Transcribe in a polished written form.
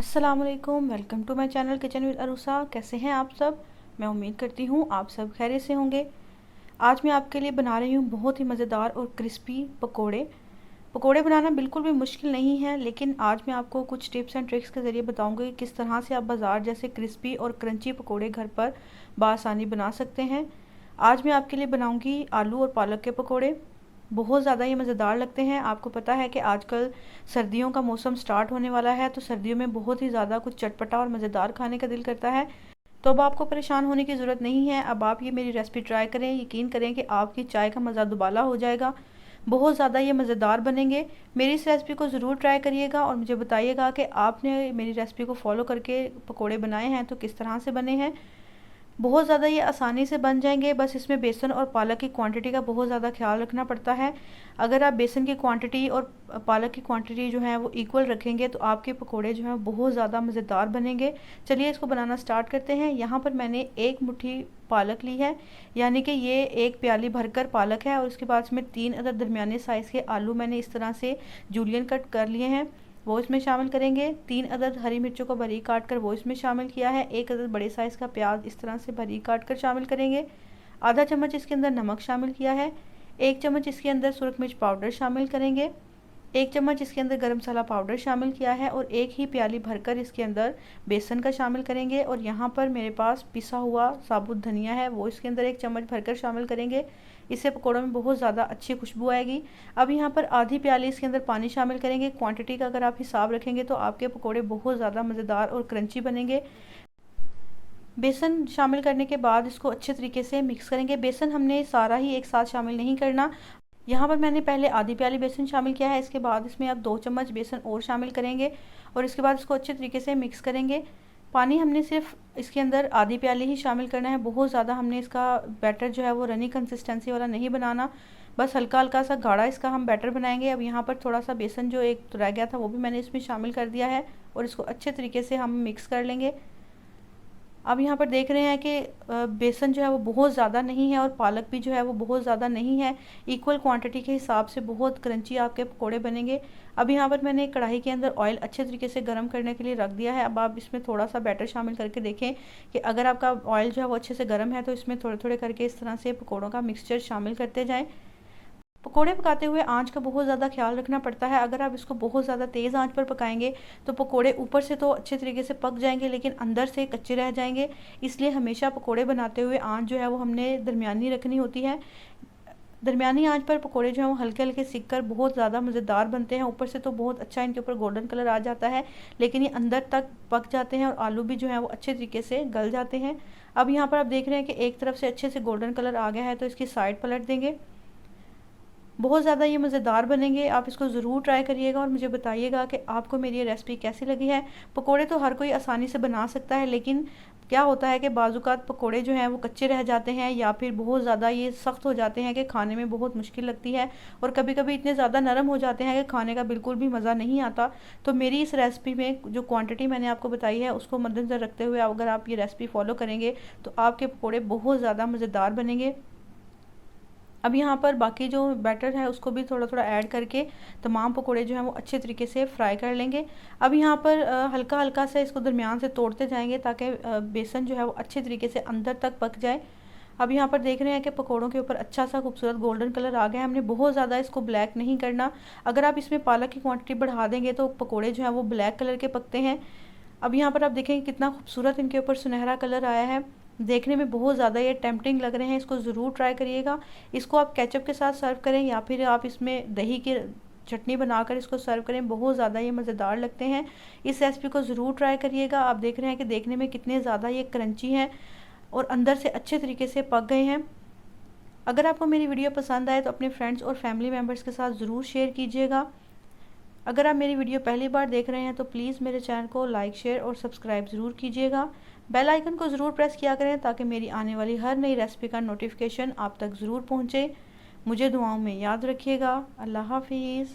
अस्सलामुअलैकुम, welcome to my channel kitchen with Arusa. कैसे हैं आप सब? मैं उम्मीद करती हूँ आप सब खैरियत से होंगे। आज मैं आपके लिए बना रही हूँ बहुत ही मज़ेदार और क्रिस्पी पकोड़े। पकोड़े बनाना बिल्कुल भी मुश्किल नहीं है, लेकिन आज मैं आपको कुछ टिप्स एंड ट्रिक्स के ज़रिए बताऊँगी किस तरह से आप बाज़ार जैसे क्रिस्पी और क्रंची पकोड़े घर पर बआसानी बना सकते हैं। आज मैं आपके लिए बनाऊँगी आलू और पालक के पकोड़े। बहुत ज़्यादा ये मज़ेदार लगते हैं। आपको पता है कि आजकल सर्दियों का मौसम स्टार्ट होने वाला है, तो सर्दियों में बहुत ही ज़्यादा कुछ चटपटा और मज़ेदार खाने का दिल करता है। तो अब आपको परेशान होने की ज़रूरत नहीं है। अब आप ये मेरी रेसिपी ट्राई करें, यकीन करें कि आपकी चाय का मज़ा दुबाला हो जाएगा। बहुत ज़्यादा ये मज़ेदार बनेंगे। मेरी इस रेसिपी को ज़रूर ट्राई करिएगा और मुझे बताइएगा कि आपने मेरी रेसिपी को फॉलो करके पकोड़े बनाए हैं तो किस तरह से बने हैं। बहुत ज़्यादा ये आसानी से बन जाएंगे। बस इसमें बेसन और पालक की क्वांटिटी का बहुत ज़्यादा ख्याल रखना पड़ता है। अगर आप बेसन की क्वांटिटी और पालक की क्वांटिटी जो है वो इक्वल रखेंगे तो आपके पकोड़े जो हैं बहुत ज़्यादा मज़ेदार बनेंगे। चलिए इसको बनाना स्टार्ट करते हैं। यहाँ पर मैंने एक मुट्ठी पालक ली है, यानी कि ये एक प्याली भरकर पालक है। और उसके बाद इसमें 3 अदद दरमियाने साइज़ के आलू मैंने इस तरह से जूलियन कट कर लिए हैं, वो इसमें शामिल करेंगे। 3 अदद हरी मिर्चों को बारीक काट कर वो इसमें शामिल किया है। 1 अदद बड़े साइज़ का प्याज इस तरह से बारीक काट कर शामिल करेंगे। आधा चम्मच इसके अंदर नमक शामिल किया है। 1 चम्मच इसके अंदर सुरख मिर्च पाउडर शामिल करेंगे। 1 चम्मच इसके अंदर गरम मसाला पाउडर शामिल किया है और एक ही प्याली भरकर इसके अंदर बेसन का शामिल करेंगे। और यहाँ पर मेरे पास पिसा हुआ साबुत धनिया है, वो इसके अंदर 1 चम्मच भरकर शामिल करेंगे। इससे पकौड़ों में बहुत ज़्यादा अच्छी खुशबू आएगी। अब यहाँ पर आधी प्याली इसके अंदर पानी शामिल करेंगे। क्वांटिटी का अगर आप हिसाब रखेंगे तो आपके पकौड़े बहुत ज़्यादा मज़ेदार और क्रंची बनेंगे। बेसन शामिल करने के बाद इसको अच्छे तरीके से मिक्स करेंगे। बेसन हमने सारा ही एक साथ शामिल नहीं करना। यहाँ पर मैंने पहले आधी प्याली बेसन शामिल किया है, इसके बाद इसमें अब 2 चम्मच बेसन और शामिल करेंगे और इसके बाद इसको अच्छे तरीके से मिक्स करेंगे। पानी हमने सिर्फ इसके अंदर आधी प्याली ही शामिल करना है। बहुत ज़्यादा हमने इसका बैटर जो है वो रनी कंसिस्टेंसी वाला नहीं बनाना, बस हल्का हल्का सा गाढ़ा इसका हम बैटर बनाएंगे। अब यहाँ पर थोड़ा सा बेसन जो एक रह गया था वो भी मैंने इसमें शामिल कर दिया है और इसको अच्छे तरीके से हम मिक्स कर लेंगे। अब यहाँ पर देख रहे हैं कि बेसन जो है वो बहुत ज़्यादा नहीं है और पालक भी जो है वो बहुत ज़्यादा नहीं है। इक्वल क्वांटिटी के हिसाब से बहुत क्रंची आपके पकोड़े बनेंगे। अब यहाँ पर मैंने कढ़ाई के अंदर ऑयल अच्छे तरीके से गर्म करने के लिए रख दिया है। अब आप इसमें थोड़ा सा बैटर शामिल करके देखें कि अगर आपका ऑयल जो है वो अच्छे से गर्म है तो इसमें थोड़े थोड़े करके इस तरह से पकौड़ों का मिक्सचर शामिल करते जाएँ। पकोड़े पकाते हुए आंच का बहुत ज़्यादा ख्याल रखना पड़ता है। अगर आप इसको बहुत ज़्यादा तेज़ आंच पर पकाएंगे तो पकोड़े ऊपर से तो अच्छे तरीके से पक जाएंगे लेकिन अंदर से कच्चे रह जाएंगे। इसलिए हमेशा पकोड़े बनाते हुए आंच जो है वो हमने दरमियानी रखनी होती है। दरमियानी आंच पर पकोड़े जो हैं वो हल्के हल्के सिक कर बहुत ज़्यादा मज़ेदार बनते हैं। ऊपर से तो बहुत अच्छा इनके ऊपर गोल्डन कलर आ जाता है, लेकिन ये अंदर तक पक जाते हैं और आलू भी जो है वो अच्छे तरीके से गल जाते हैं। अब यहाँ पर आप देख रहे हैं कि एक तरफ से अच्छे से गोल्डन कलर आ गया है तो इसकी साइड पलट देंगे। बहुत ज़्यादा ये मज़ेदार बनेंगे। आप इसको ज़रूर ट्राई करिएगा और मुझे बताइएगा कि आपको मेरी ये रेसिपी कैसी लगी है। पकोड़े तो हर कोई आसानी से बना सकता है, लेकिन क्या होता है कि बाज़ात पकोड़े जो हैं वो कच्चे रह जाते हैं या फिर बहुत ज़्यादा ये सख्त हो जाते हैं कि खाने में बहुत मुश्किल लगती है और कभी कभी इतने ज़्यादा नरम हो जाते हैं कि खाने का बिल्कुल भी मज़ा नहीं आता। तो मेरी इस रेसिपी में जो क्वांटिटी मैंने आपको बताई है उसको मद्देनज़र रखते हुए अगर आप ये रेसिपी फॉलो करेंगे तो आपके पकोड़े बहुत ज़्यादा मज़ेदार बनेंगे। अब यहाँ पर बाकी जो बैटर है उसको भी थोड़ा थोड़ा ऐड करके तमाम पकोड़े जो हैं वो अच्छे तरीके से फ्राई कर लेंगे। अब यहाँ पर हल्का हल्का से इसको दरमियान से तोड़ते जाएंगे ताकि बेसन जो है वो अच्छे तरीके से अंदर तक पक जाए। अब यहाँ पर देख रहे हैं कि पकोड़ों के ऊपर अच्छा सा खूबसूरत गोल्डन कलर आ गया है। हमने बहुत ज़्यादा इसको ब्लैक नहीं करना। अगर आप इसमें पालक की क्वांटिटी बढ़ा देंगे तो पकोड़े जो हैं वो ब्लैक कलर के पकते हैं। अब यहाँ पर आप देखेंगे कितना खूबसूरत इनके ऊपर सुनहरा कलर आया है। देखने में बहुत ज़्यादा ये टेम्पटिंग लग रहे हैं। इसको ज़रूर ट्राई करिएगा। इसको आप केचप के साथ सर्व करें या फिर आप इसमें दही की चटनी बनाकर इसको सर्व करें, बहुत ज़्यादा ये मज़ेदार लगते हैं। इस रेसिपी को ज़रूर ट्राई करिएगा। आप देख रहे हैं कि देखने में कितने ज़्यादा ये क्रंची हैं और अंदर से अच्छे तरीके से पक गए हैं। अगर आपको मेरी वीडियो पसंद आए तो अपने फ्रेंड्स और फैमिली मेम्बर्स के साथ ज़रूर शेयर कीजिएगा। अगर आप मेरी वीडियो पहली बार देख रहे हैं तो प्लीज़ मेरे चैनल को लाइक शेयर और सब्सक्राइब ज़रूर कीजिएगा। बेल आइकन को ज़रूर प्रेस किया करें ताकि मेरी आने वाली हर नई रेसिपी का नोटिफिकेशन आप तक ज़रूर पहुँचे। मुझे दुआओं में याद रखिएगा। अल्लाह हाफिज़।